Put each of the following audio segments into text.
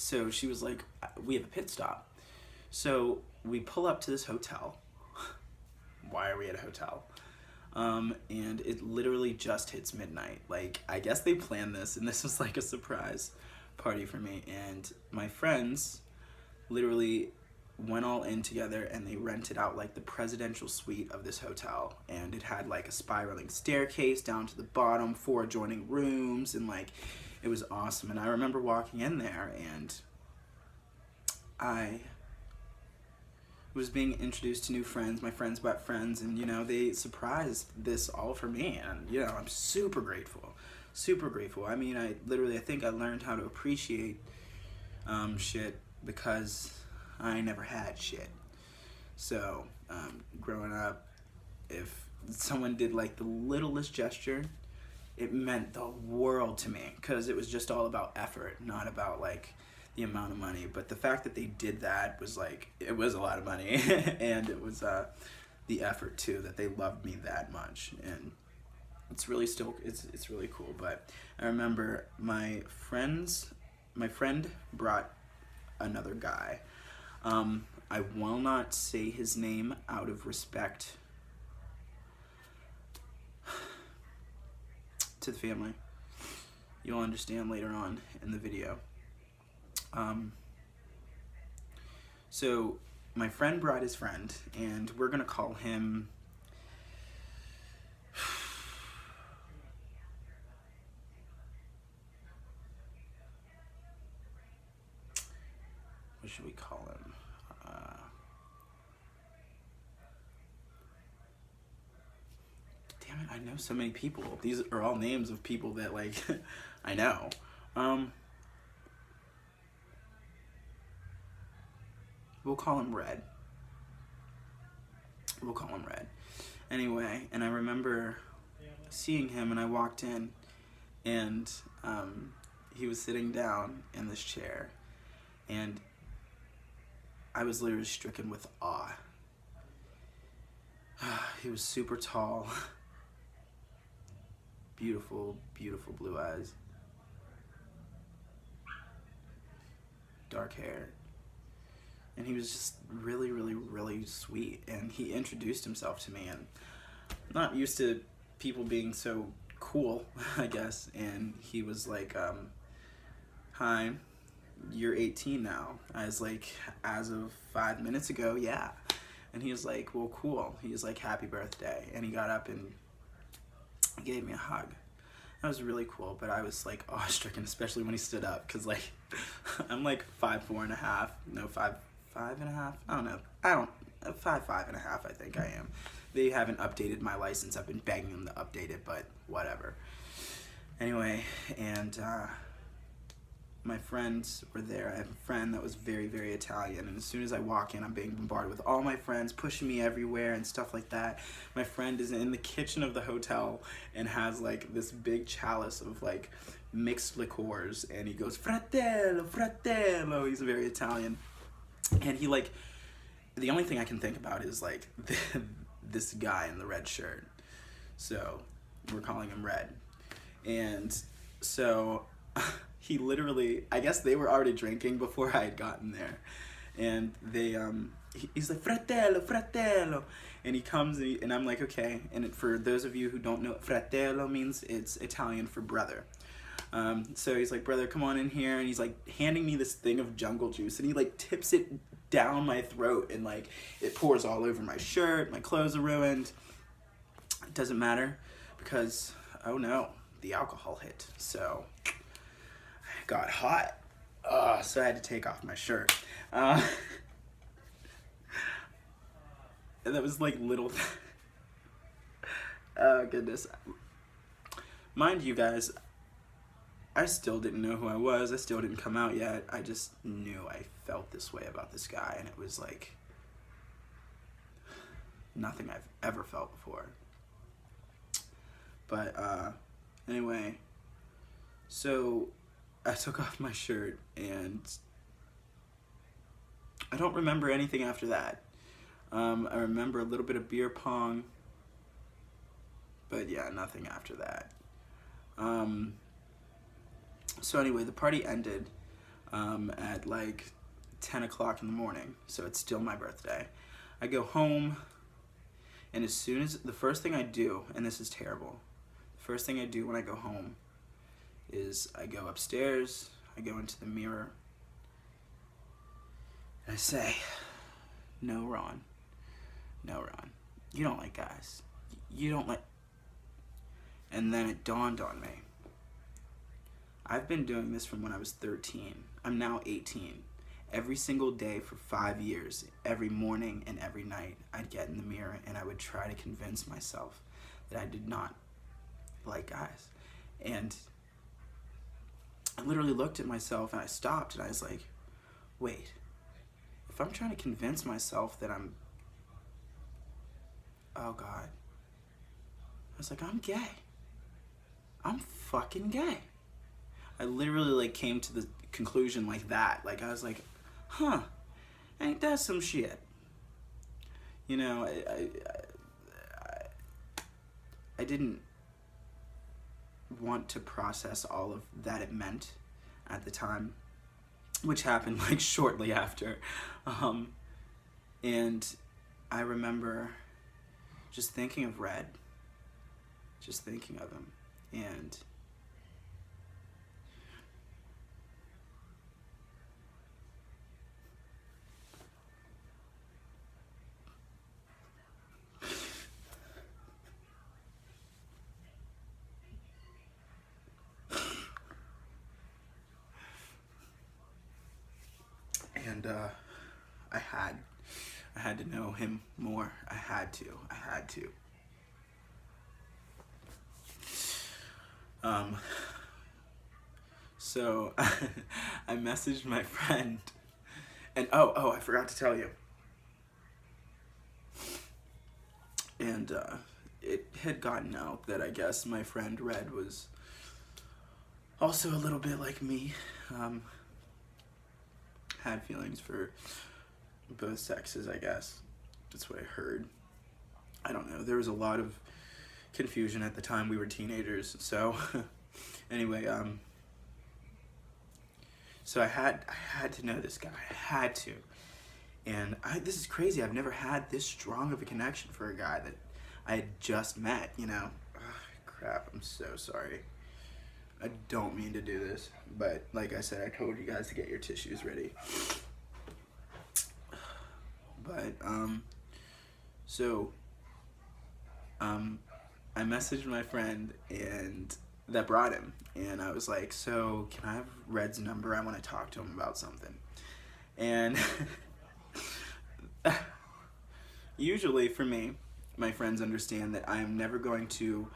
so she was like, we have a pit stop. So we pull up to this hotel. Why are we at a hotel? And it literally just hits midnight. Like, I guess they planned this, and this was like a surprise party for me. And my friends literally went all in together, and they rented out like the presidential suite of this hotel, and it had like a spiraling staircase down to the bottom, 4 adjoining rooms, and like it was awesome. And I remember walking in there, and I was being introduced to new friends, my friends brought friends, and you know, they surprised this all for me, and you know, I'm super grateful, super grateful. I mean, I think I learned how to appreciate shit because I never had shit. So growing up, if someone did like the littlest gesture, it meant the world to me, because it was just all about effort, not about like the amount of money. But the fact that they did that was like, it was a lot of money. And it was the effort too, that they loved me that much. And it's really still, it's really cool. But I remember my friend brought another guy. I will not say his name out of respect to the family. You'll understand later on in the video. So my friend brought his friend, and we're gonna call him what should we call him? Damn it, I know so many people. These are all names of people that like I know. We'll call him Red. We'll call him Red. Anyway, and I remember seeing him, and I walked in, and he was sitting down in this chair, and I was literally stricken with awe. He was super tall, beautiful, beautiful blue eyes, dark hair. And he was just really, really, really sweet. And he introduced himself to me, and I'm not used to people being so cool, I guess. And he was like, hi, you're 18 now. I was like, as of 5 minutes ago, yeah. And he was like, well, cool. He was like, happy birthday. And he got up and gave me a hug. That was really cool, but I was like awe-stricken, especially when he stood up, because like, I'm like 5'4.5", no, 5'5.5", I don't know, 5'5.5", I think I am. They haven't updated my license. I've been begging them to update it, but whatever. Anyway, and my friends were there. I have a friend that was very, very Italian, and as soon as I walk in, I'm being bombarded with all my friends pushing me everywhere and stuff like that. My friend is in the kitchen of the hotel and has like this big chalice of like mixed liqueurs, and he goes, fratello, fratello. He's very Italian. And he like, the only thing I can think about is like this guy in the red shirt. So we're calling him Red. And so he literally, I guess they were already drinking before I had gotten there. And they, he's like, fratello, fratello. And he comes, and I'm like, okay. And for those of you who don't know, fratello means it's Italian for brother. So he's like, brother, come on in here. And he's like handing me this thing of jungle juice, and he like tips it down my throat, and like it pours all over my shirt. My clothes are ruined. It doesn't matter because, oh no, the alcohol hit. So I got hot. So I had to take off my shirt. And that was like little. Oh goodness. Mind you guys, I still didn't know who I was. I still didn't come out yet. I just knew I felt this way about this guy, and it was like nothing I've ever felt before. But anyway, so I took off my shirt, and I don't remember anything after that. I remember a little bit of beer pong, but yeah, nothing after that. So anyway, the party ended. at like 10 o'clock in the morning, so it's still my birthday. I go home, and as soon as, the first thing I do, and this is terrible, the first thing I do when I go home is I go upstairs, I go into the mirror, and I say, no, Ron, you don't like guys. You don't like... And then it dawned on me. I've been doing this from when I was 13. I'm now 18. Every single day for 5 years, every morning and every night, I'd get in the mirror and I would try to convince myself that I did not like guys. And I literally looked at myself and I stopped and I was like, wait, if I'm trying to convince myself that I'm, oh God. I was like, I'm gay. I'm fucking gay. I literally like came to the conclusion like that. Like I was like, huh, ain't that some shit? You know, I didn't want to process all of that it meant at the time, which happened like shortly after. And I remember just thinking of Red, just thinking of him, and I had to know him more. I had to. So I messaged my friend, and oh, I forgot to tell you. And it had gotten out that I guess my friend Red was also a little bit like me. Had feelings for both sexes, I guess. That's what I heard. I don't know. There was a lot of confusion at the time. We were teenagers. So anyway, so I had to know this guy. I had to. And this is crazy. I've never had this strong of a connection for a guy that I had just met, you know. Ugh, crap, I'm so sorry. I don't mean to do this, but like I said, I told you guys to get your tissues ready. But, I messaged my friend and that brought him, and I was like, so can I have Red's number? I want to talk to him about something. And usually for me, my friends understand that I am never going to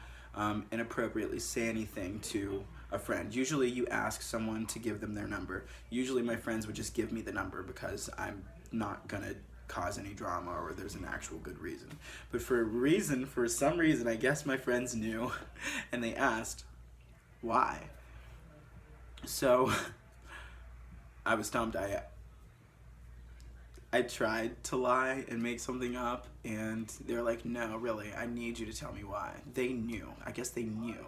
inappropriately say anything to a friend. Usually you ask someone to give them their number. Usually my friends would just give me the number because I'm not gonna cause any drama or there's an actual good reason. But for some reason, I guess my friends knew and they asked why. So I was stumped. I tried to lie and make something up, and they're like, no, really, I need you to tell me why. They knew. I guess they knew.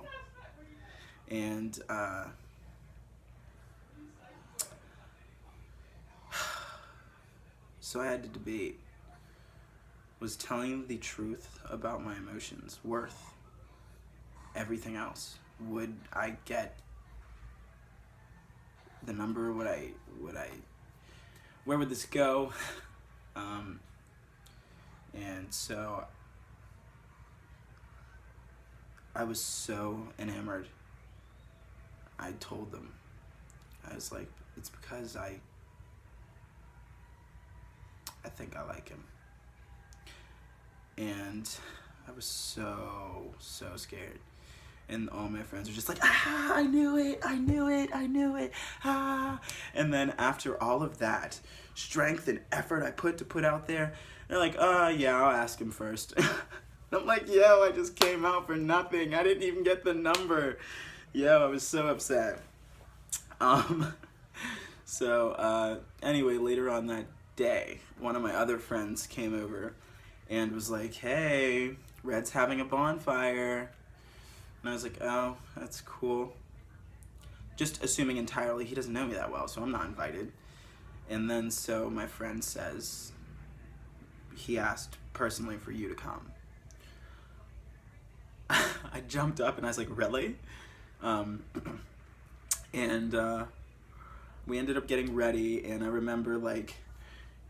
And, so I had to debate. Was telling the truth about my emotions worth everything else? Would I get the number? Where would this go? And so I was so enamored. I told them. I was like, it's because I think I like him. And I was so scared. And all my friends were just like, I knew it, ah. And then after all of that strength and effort I put to put out there, they're like, yeah, I'll ask him first. I'm like, yo, I just came out for nothing. I didn't even get the number. Yo, I was so upset. Anyway, later on that day, one of my other friends came over and was like, hey, Red's having a bonfire. And I was like, oh, that's cool. just assuming entirely he doesn't know me that well, so I'm not invited. And then so my friend says he asked personally for you to come. I jumped up and I was like, really? We ended up getting ready, and I remember like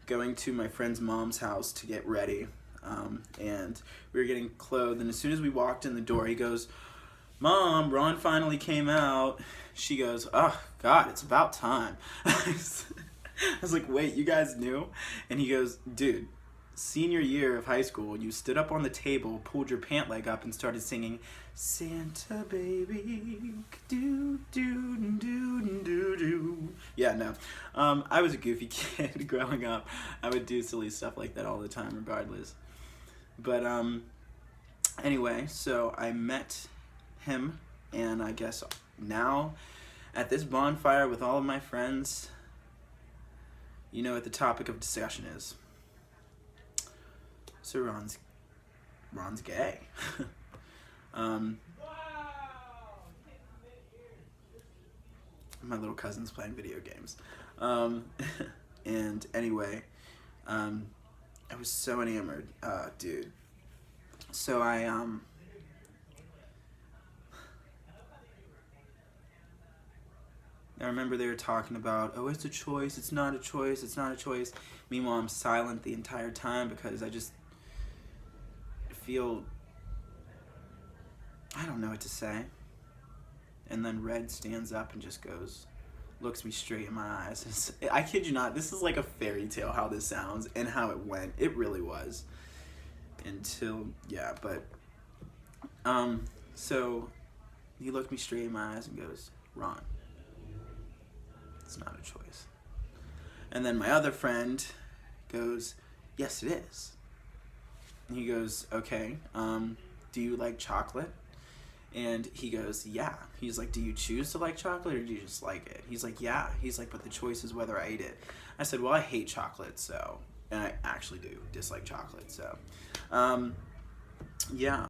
going to my friend's mom's house to get ready, and we were getting clothed, and as soon as we walked in the door, he goes, "Mom, Ron finally came out." She goes, "Oh God, it's about time." I was like, "Wait, you guys knew?" And he goes, "Dude, senior year of high school, you stood up on the table, pulled your pant leg up, and started singing, 'Santa baby, do do do do do.'" Yeah, no. I was a goofy kid growing up. I would do silly stuff like that all the time, regardless. But anyway, so I met him, and I guess now at this bonfire with all of my friends, you know what the topic of discussion is. So Ron's gay. My little cousin's playing video games. And anyway, I was so enamored, dude. So I remember they were talking about, oh, it's a choice, it's not a choice, it's not a choice. Meanwhile, I'm silent the entire time because I just feel, I don't know what to say. And then Red stands up and just goes, looks me straight in my eyes. I kid you not, this is like a fairy tale how this sounds and how it went. It really was. Until, yeah, but, so he looked me straight in my eyes and goes, "Ron, it's not a choice." And then my other friend goes, "Yes, it is." And he goes, "Okay, do you like chocolate?" And he goes, "Yeah." He's like, "Do you choose to like chocolate or do you just like it?" He's like, "Yeah." He's like, "But the choice is whether I eat it." I said, "Well, I hate chocolate, so," and I actually do dislike chocolate, so, yeah.